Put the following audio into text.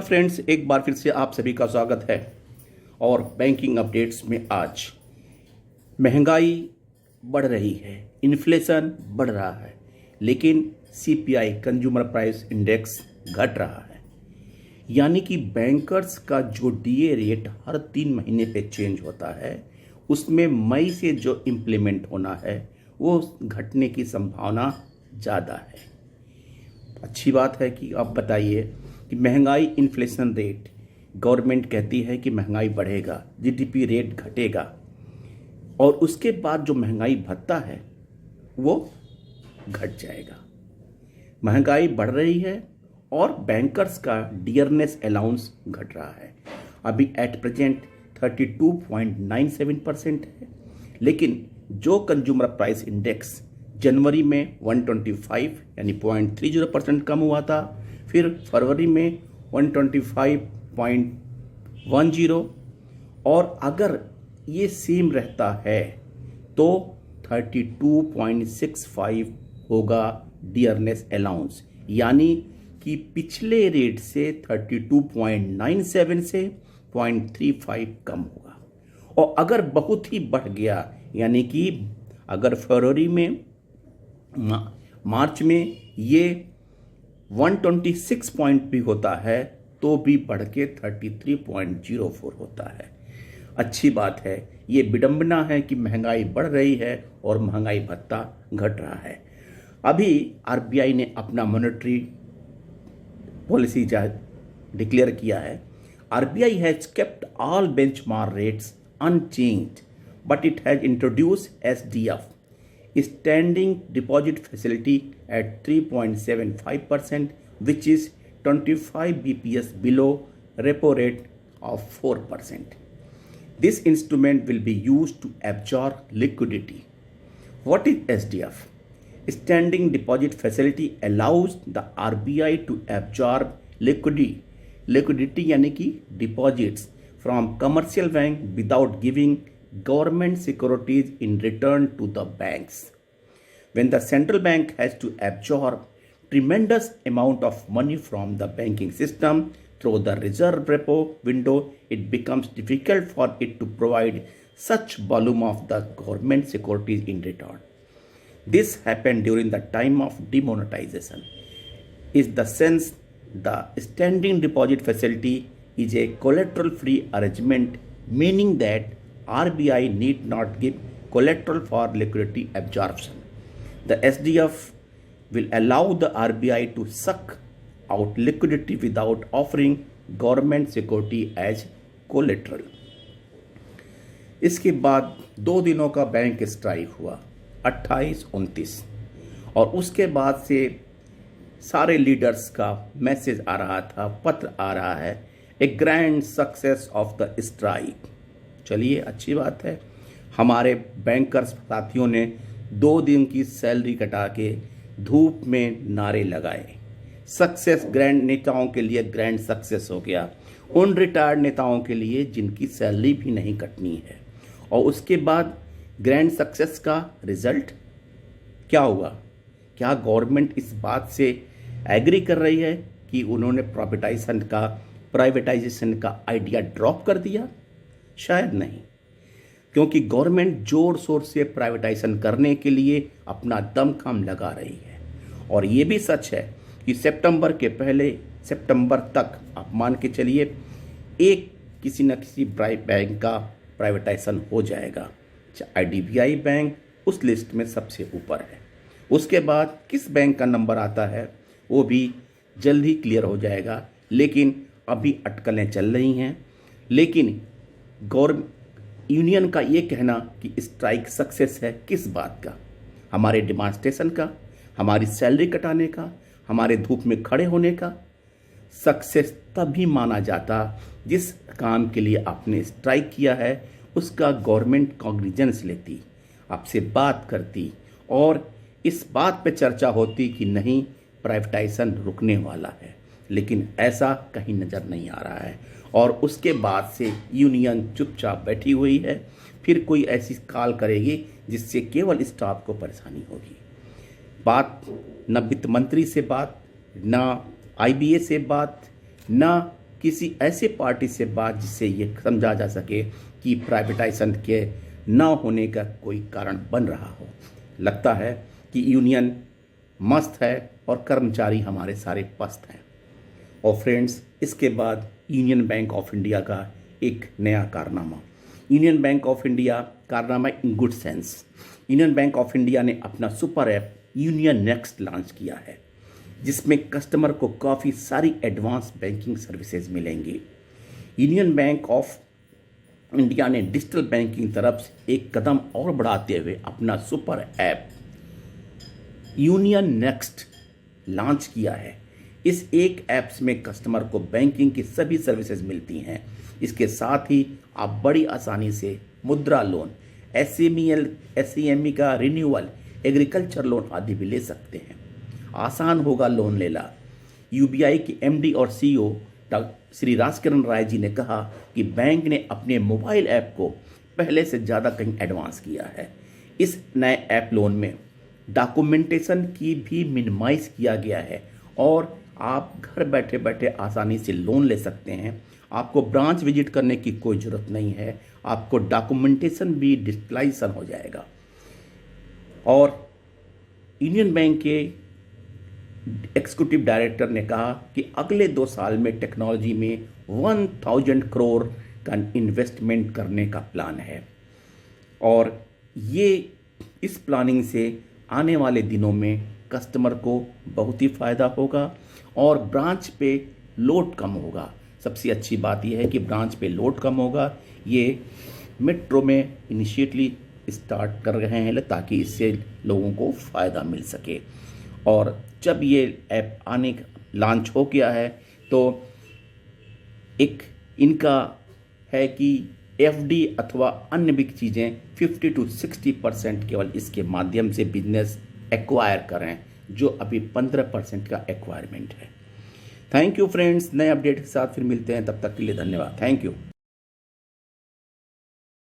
नमस्कार फ्रेंड्स, एक बार फिर से आप सभी का स्वागत है। और बैंकिंग अपडेट्स में आज महंगाई बढ़ रही है, इन्फ्लेशन बढ़ रहा है, लेकिन सीपीआई कंज्यूमर प्राइस इंडेक्स घट रहा है। यानी कि बैंकर्स का जो डीए रेट हर 3 महीने पे चेंज होता है, उसमें मई से जो इम्प्लीमेंट होना है वो घटने की संभावना ज़्यादा है। अच्छी बात है कि आप बताइए कि महंगाई इन्फ्लेशन रेट, गवर्नमेंट कहती है कि महंगाई बढ़ेगा, जीडीपी रेट घटेगा, और उसके बाद जो महंगाई भत्ता है वो घट जाएगा। महंगाई बढ़ रही है और बैंकर्स का डियरनेस अलाउंस घट रहा है। अभी एट प्रेजेंट 32.97% है, लेकिन जो कंज्यूमर प्राइस इंडेक्स जनवरी में 125 यानी 0.30% कम हुआ था, फिर फरवरी में 125.10, और अगर ये सेम रहता है तो 32.65 होगा डियरनेस अलाउंस। यानी कि पिछले रेट से 32.97 से 0.35 कम होगा। और अगर बहुत ही बढ़ गया, यानी कि अगर फरवरी में मार्च में ये 126 पॉइंट भी होता है तो भी बढ़ के 33.04 होता है। अच्छी बात है। ये विडंबना है कि महंगाई बढ़ रही है और महंगाई भत्ता घट रहा है। अभी आरबीआई ने अपना मॉनेटरी पॉलिसी डिक्लेयर किया है। RBI has kept all benchmark rates unchanged, but it has introduced SDF, standing deposit facility at 3.75%, which is 25 bps below repo rate of 4%. This instrument will be used to absorb liquidity. What is SDF? Standing deposit facility allows the RBI to absorb liquidity यानी कि deposits from commercial bank without giving government securities in return to the banks. When the central bank has to absorb tremendous amount of money from the banking system through the reserve repo window, it becomes difficult for it to provide such volume of the government securities in return. This happened during the time of demonetization. Is the sense the standing deposit facility is a collateral free arrangement, meaning that RBI need not give collateral for liquidity absorption. The SDF will allow the RBI to suck out liquidity without offering government security as collateral. इसके बाद 2 दिनों का bank strike हुआ, 28-29, और उसके बाद से सारे लीडर्स का मैसेज आ रहा था, पत्र आ रहा है, a grand success of the strike. चलिए, अच्छी बात है। हमारे बैंकर्स साथियों ने 2 दिन की सैलरी कटा के धूप में नारे लगाए। सक्सेस ग्रैंड नेताओं के लिए ग्रैंड सक्सेस हो गया, उन रिटायर्ड नेताओं के लिए जिनकी सैलरी भी नहीं कटनी है। और उसके बाद ग्रैंड सक्सेस का रिजल्ट क्या हुआ? क्या गवर्नमेंट इस बात से एग्री कर रही है कि उन्होंने प्राइवेटाइजेशन का आइडिया ड्रॉप कर दिया? शायद नहीं, क्योंकि गवर्नमेंट जोर शोर से प्राइवेटाइजेशन करने के लिए अपना दम काम लगा रही है। और ये भी सच है कि सितंबर के पहले सितंबर तक आप मान के चलिए किसी न किसी बैंक का प्राइवेटाइजेशन हो जाएगा। आईडीबीआई बैंक उस लिस्ट में सबसे ऊपर है। उसके बाद किस बैंक का नंबर आता है वो भी जल्द ही क्लियर हो जाएगा, लेकिन अभी अटकलें चल रही हैं। लेकिन यूनियन का ये कहना कि स्ट्राइक सक्सेस है किस बात का? हमारे डिमांस्ट्रेशन का, हमारी सैलरी कटाने का, हमारे धूप में खड़े होने का। सक्सेस तभी माना जाता जिस काम के लिए आपने स्ट्राइक किया है उसका गवर्नमेंट कॉग्निजेंस लेती, आपसे बात करती और इस बात पे चर्चा होती कि नहीं, प्राइवेटाइजेशन रुकने वाला है। लेकिन ऐसा कहीं नज़र नहीं आ रहा है और उसके बाद से यूनियन चुपचाप बैठी हुई है। फिर कोई ऐसी कॉल करेगी जिससे केवल स्टाफ को परेशानी होगी। बात न वित्त मंत्री से बात, न आईबीए से बात, न किसी ऐसे पार्टी से बात जिससे ये समझा जा सके कि प्राइवेटाइजेशन के ना होने का कोई कारण बन रहा हो। लगता है कि यूनियन मस्त है और कर्मचारी हमारे सारे पस्त हैं। और फ्रेंड्स, इसके बाद यूनियन बैंक ऑफ इंडिया का एक नया कारनामा। यूनियन बैंक ऑफ इंडिया कारनामा in good sense. Union bank of India ने अपना super app union next launch किया है, जिसमें कस्टमर को काफ़ी सारी एडवांस बैंकिंग सर्विसेज मिलेंगी। यूनियन बैंक ऑफ इंडिया ने डिजिटल बैंकिंग तरफ एक कदम और बढ़ाते हुए अपना super app union next launch किया है। इस एक ऐप्स में कस्टमर को बैंकिंग की सभी सर्विसेज मिलती हैं। इसके साथ ही आप बड़ी आसानी से मुद्रा लोन, एसएमई का रिन्यूअल, एग्रीकल्चर लोन आदि भी ले सकते हैं। आसान होगा लोन लेना। यूबीआई के एमडी और सीईओ श्री राजकिरण राय जी ने कहा कि बैंक ने अपने मोबाइल ऐप को पहले से ज़्यादा कहीं एडवांस किया है। इस नए ऐप लोन में डॉक्यूमेंटेशन की भी मिनिमाइज किया गया है और आप घर बैठे बैठे आसानी से लोन ले सकते हैं। आपको ब्रांच विजिट करने की कोई ज़रूरत नहीं है। आपको डॉक्यूमेंटेशन भी डिजिटलाइजेशन हो जाएगा। और यूनियन बैंक के एग्जीक्यूटिव डायरेक्टर ने कहा कि अगले 2 साल में टेक्नोलॉजी में 1000 करोड़ का इन्वेस्टमेंट करने का प्लान है। और ये इस प्लानिंग से आने वाले दिनों में कस्टमर को बहुत ही फ़ायदा होगा और ब्रांच पे लोड कम होगा। सबसे अच्छी बात यह है कि ब्रांच पे लोड कम होगा। ये मेट्रो में इनिशिएटली स्टार्ट कर रहे हैं ताकि इससे लोगों को फ़ायदा मिल सके। और जब ये ऐप लॉन्च हो गया है तो एक इनका है कि एफडी अथवा अन्य भी चीज़ें 50 to 60% केवल इसके माध्यम से बिजनेस एक्वायर करें, जो अभी 15% का एक्वायरमेंट है। थैंक यू फ्रेंड्स, नए अपडेट के साथ फिर मिलते हैं। तब तक के लिए धन्यवाद। Thank you.